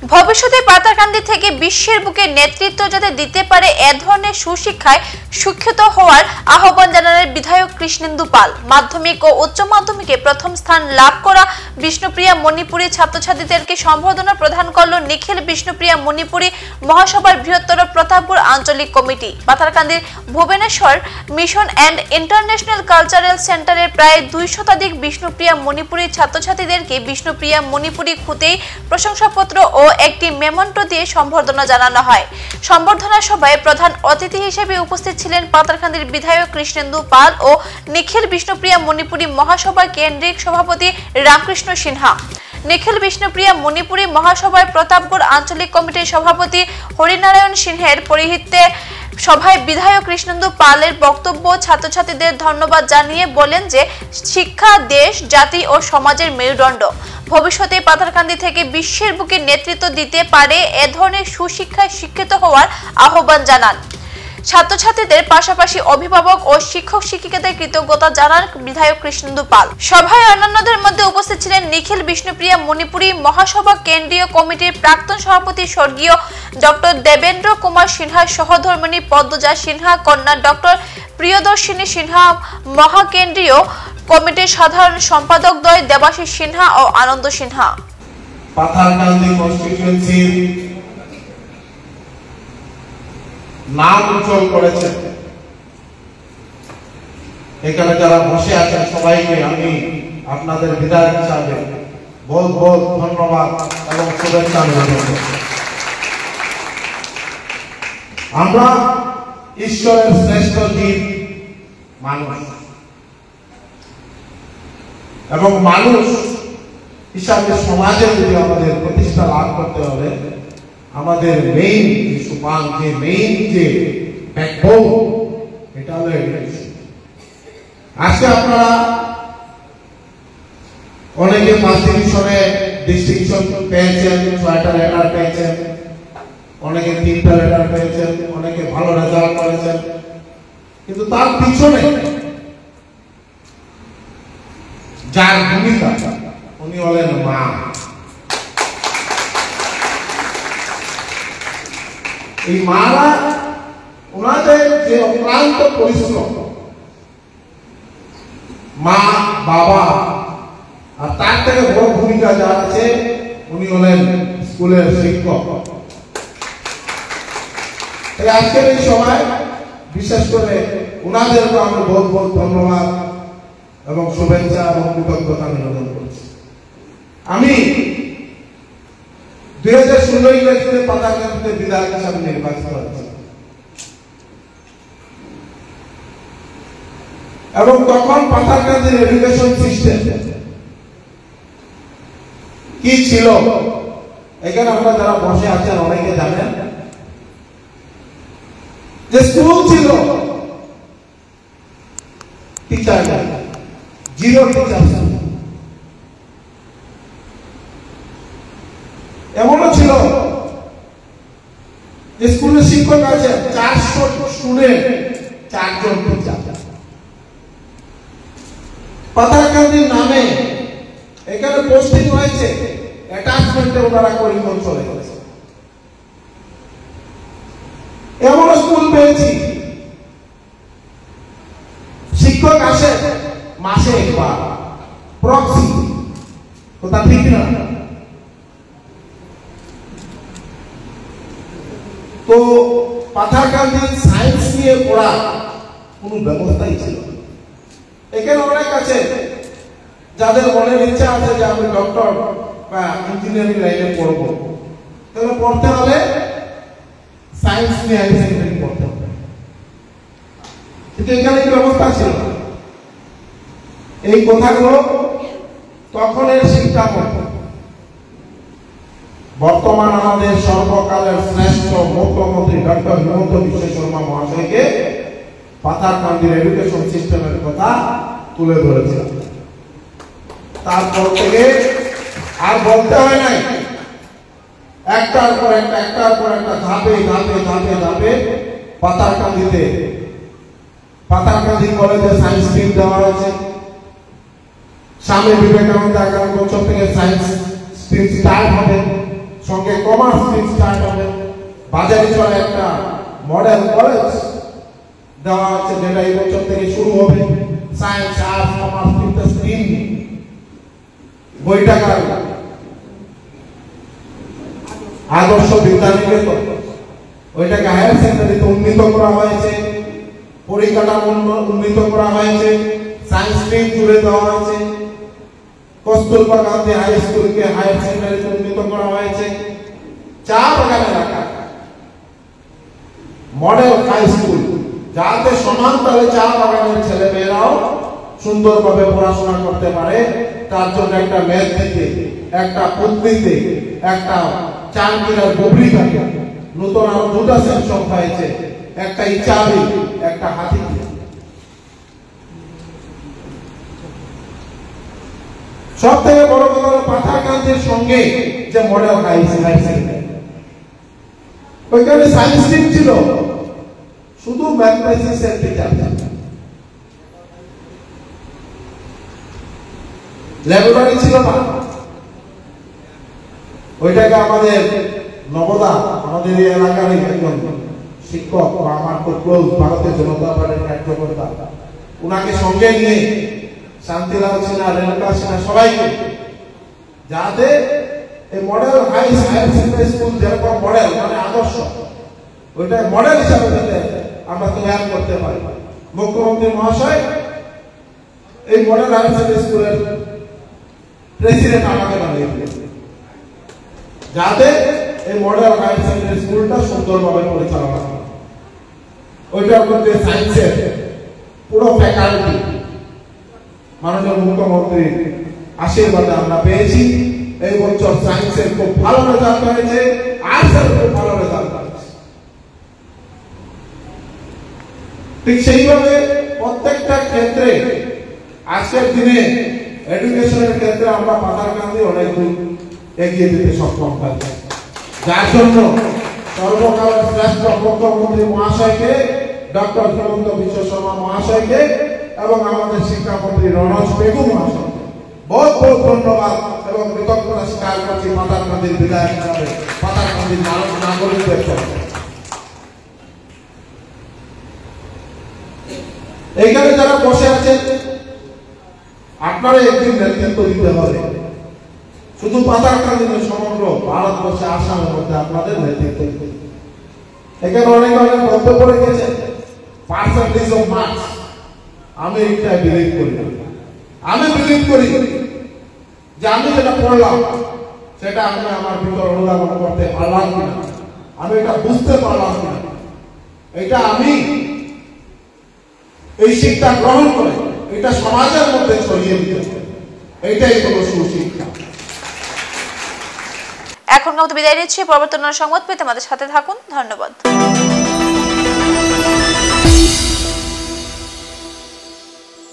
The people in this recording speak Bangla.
ভবিষ্যতে পাতারকান্দি থেকে বিশ্বের বুকে নেতৃত্ব যাতে দিতে পারে এ ধরনের সুশিক্ষায় শিক্ষিত হওয়ার আহ্বান জানালেন বিধায়ক কৃষ্ণেন্দু পাল। মাধ্যমিক ও উচ্চ মাধ্যমিকে প্রথম স্থান লাভ করা বিষ্ণুপ্রিয়া মণিপুরী ছাত্রছাত্রীদেরকে সম্বর্ধনা প্রদান করল নিখিল বিষ্ণুপ্রিয়া মণিপুরী মহাসভার বৃহত্তর প্রতাপপুর আঞ্চলিক কমিটি। পাতারকান্দির Bhubaneswar mission and international cultural সেন্টারের প্রায় 200 শতাধিক বিষ্ণুপ্রিয়া মণিপুরী ছাত্রছাত্রীদেরকে বিষ্ণুপ্রিয়া মণিপুরী খুদেই প্রশংসাপত্র ও একটি মেমন্টো দিয়ে সম্বর্ধনা জানানো হয়। সম্বর্ধনা সভায় প্রধান অতিথি হিসেবে উপস্থিত ছিলেন পাতারকান্দির বিধায়ক কৃষ্ণেন্দু পাল ও নিখিল বিষ্ণুপ্রিয়া মণিপুরী মহাসভার কেন্দ্রিক সভাপতি রামকৃষ্ণ সিনহা। নিখিল বিষ্ণুপ্রিয়া মণিপুরী মহাসভার প্রতাপগড় আঞ্চলিক কমিটির সভাপতি হরিনারায়ণ সিনহের পৌরোহিত্যে সভায় বিধায়ক কৃষ্ণেন্দু পালের বক্তব্য ছাত্রছাত্রীদের ধন্যবাদ জানিয়ে বলেন যে শিক্ষা দেশ, জাতি ও সমাজের মেরুদণ্ড। ভবিষ্যতে পাতারকান্দি থেকে বিশ্বের বুকে নেতৃত্ব দিতে পারে এ ধরনের সুশিক্ষায় শিক্ষিত হওয়ার আহ্বান জানান। ছাত্রছাত্রীদের পাশাপাশি অভিভাবক ও শিক্ষক শিক্ষিকাদের কৃতজ্ঞতা জানান বিধায়ক কৃষ্ণেন্দু পাল। সভায় অন্যান্যদের মধ্যে উপস্থিত ছিলেন নিখিল বিষ্ণুপ্রিয়া মণিপুরী মহাসভা কেন্দ্রীয় কমিটির প্রাক্তন সভাপতি স্বর্গীয় ডক্টর দেবেন্দ্র কুমার সিনহা, সহধর্মিণী পদ্মজা সিনহা, কন্যা ডক্টর প্রিয়দর্শিনী সিনহা, মহাকেন্দ্রীয় কমিটির সাধারণ সম্পাদক দ্বয় দেবাশিস সিনহা ও আনন্দ সিনহা। পাতারকান্দি কনস্টিটিউয়েন্সির নাম উজ্জ্বল করেছে। এখানে যারা বসে আছেন সবাইকে আমি আপনাদের বিধায়ক হিসাবে বহুত বহুত ধন্যবাদ এবং শুভেচ্ছা জানাই। আমরা ঈশ্বরের শ্রেষ্ঠ জীব মানুষ এবং মানুষ হিসাবে সমাজে যদি আমাদের প্রতিষ্ঠা লাভ করতে হবে, আমাদের মেইন সুপান যে মেইন যে ব্যাকবোন এটা হলো এডুকেশন। আজকে আপনারা অনেকে ফার্স্ট ডিভিশনে ডিস্টিংশন পেয়েছেন, 6টা লেটার পেয়েছেন, অনেকে 3টা লেটার পেয়েছেন, অনেকে ভালো রেজাল্ট করেছেন, কিন্তু তার পিছনে যার ভূমিকা উনি হলেন মা। এই মারা ওনাদের যে অক্লান্ত পরিশ্রম, মা বাবা, আর তার থেকে বড় ভূমিকা যার আছে উনি হলেন স্কুলের শিক্ষক। আজকের এই সময় বিশেষ করে ওনাদেরকে আমরা বহুত বহুত ধন্যবাদ এবং শুভেচ্ছা এবং কৃতজ্ঞতা নিবেদন করছি। আমি 2016 ইংরেজিতে পাতারকান্দিতে বিধায়ক হিসাবে নির্বাচিত হয়েছি এবং তখন পাতারকান্দির এডুকেশন সিস্টেম কি ছিল এখানে আমরা যারা বসে আছেন অনেকে জানেন যে স্কুল ছিল টিচার জিরো টিচার, এমনও ছিল যে স্কুলের শিক্ষক আছে 400 স্টুডেন্ট 4 জন টিচার। পাতারকান্দির নামে এখানে পোস্টিং হয়েছে, অ্যাটাচমেন্টে ওনারা করিমগঞ্জ চলে গেছে। এমন স্কুল পেয়েছি শিক্ষক আসে মাসে একবার, প্রক্সি, কথা ঠিক না? তো পাতারকান্দি সায়েন্স নিয়ে পড়া কোনো ব্যবস্থাই ছিল। এখানে অনেক আছে যাদের মনের ইচ্ছা আছে যে আমি ডক্টর বা ইঞ্জিনিয়ারিং লাইনে পড়বো, তাহলে পড়তে হলে সায়েন্স নিয়ে হাই সেকেন্ডারি পড়তে হবে, কিন্তু এখানে কি ব্যবস্থা ছিল? এই কথাগুলো তখনের শিক্ষা বর্তমান আমাদের সর্বকালের শ্রেষ্ঠ মুখ্যমন্ত্রী ডক্টর হিমন্ত বিশ্ব শর্মা মহাশয়কে পাতারকান্দির এডুকেশন সিস্টেমের কথা তুলে ধরেছিল। তারপর থেকে আর বলতে হয় নাই, একটার পর একটা ধাপে ধাপে ধাপে ধাপে পাতারকান্দি কলেজে সায়েন্স স্ট্রিম দেওয়া হয়েছে। স্বামী বিবেকানন্দ একাডেমি বছর থেকে সায়েন্স স্ট্রিম স্টার্ট হবে, সঙ্গে কমার্স স্ট্রিম স্টার্ট হবে। বাজারে চলে একটা মডেল কলেজ দেওয়া আছে, যেটা এই বছর থেকে শুরু হবে। সায়েন্স, আর্টস, কমার্স তিনটা স্ট্রিম, বৈঠাকার আদর্শ বিদ্যানিকেতন, ওইটাকে হায়ার সেকেন্ডারিতে উন্নীত করা হয়েছে, পরিকাঠামো উন্নীত করা হয়েছে, সায়েন্স স্ট্রিম জুড়ে দেওয়া হয়েছে, কস্তুরবা গান্ধী হাই স্কুলকে হায়ার সেকেন্ডারিতে উন্নীত করা হয়েছে। চা বাগানে রাখা মডেল হাই স্কুল, যাতে সমান তালে চা বাগানের ছেলে মেয়েরাও সুন্দরভাবে পড়াশোনা করতে পারে, তার জন্য একটা মেদ থেকে, একটা পুত্রিতে, একটা চানকিরার বুবরিকাকে নতুন আরো দুটা সেকশন হয়েছে, একটা ইচাবি, একটা হাতি। সব থেকে বড় কথা হলো পাথারকান্দির সঙ্গে যে মডেল হাই সেকেন্ডারি, ওইখানে সায়েন্স স্ট্রিম ছিল, শুধু ম্যাথমেটিক্সের টিচার, ল্যাবরেটরি ছিল না। ওইটাকে আমাদের নবদা, আমাদের এই এলাকার একজন শিক্ষক বা আমার খুব ক্লোজ ভারতীয় জনতা পার্টির কার্যকর্তা, উনাকে সঙ্গে নিয়ে শান্তিলাল সিনহা, রেণুকা সিনহা সবাইকে, যাতে এই model high higher secondary school যেরকম মডেল মানে আদর্শ, ওইটা মডেল হিসাবে যাতে আমরা তৈরি করতে পারি। মুখ্যমন্ত্রী মহাশয় এই মডেল হায়ার সেকেন্ডারি স্কুলের প্রেসিডেন্ট আমাকে বানিয়ে দিয়েছে, যাতে এই মডেল হায়ার সেকেন্ডারি স্কুলটা সুন্দরভাবে পরিচালনা হয়। ওইটার মধ্যে সায়েন্সের পুরো ফ্যাকাল্টি মাননীয় মুখ্যমন্ত্রীর আশীর্বাদে আমরা পেয়েছি। এই বছর সায়েন্সের খুব ভালো রেজাল্ট হয়েছে, আর্টসের খুব ভালো রেজাল্ট হয়েছে। ঠিক সেইভাবে প্রত্যেকটা ক্ষেত্রে আজকের দিনে এডুকেশনের ক্ষেত্রে আমরা পাথারকান্দি অনেক দূর এগিয়ে যেতে সক্ষম হয়েছে, যার জন্য সর্বকালের শ্রেষ্ঠ মুখ্যমন্ত্রী মহাশয়কে, ডক্টর হিমন্ত বিশ্ব শর্মা মহাশয়কে এবং আমাদের শিক্ষামন্ত্রী রণজ পেগু মহাশয়কে বহুত বহুত ধন্যবাদ এবং কৃতজ্ঞতা স্বীকার করছি পাথারকান্দির বিধায়ক হিসাবে, পাথারকান্দির নাগরিকদের তরফে। এইখানে যারা বসে আছেন, আপনারা একদিন নেতৃত্ব দিতে হবে, শুধু পাথারকান্দি নয়, সমগ্র ভারতবর্ষে, আসামের মধ্যে আপনাদের নেতৃত্ব দিতে। এখানে অনেক অনেক বক্তব্য রেখেছেন, পার্সেন্টেজ অফ মার্কস, আমি এটা বিলিভ করি না। আমি বিলিভ করি যে আমি যেটা পড়লাম সেটা আমি আমার ভিতর অনুধাবন করতে পারলাম কিনা, আমি এটা বুঝতে পারলাম কিনা, এটা আমি এই শিক্ষা গ্রহণ করে এটা সমাজের মধ্যে ছড়িয়ে দিতে হবে, এইটাই হলো সুশিক্ষা। এখন বিদায় নিচ্ছি। পরবর্তী সংবাদ পেতে আমাদের সাথে থাকুন। ধন্যবাদ।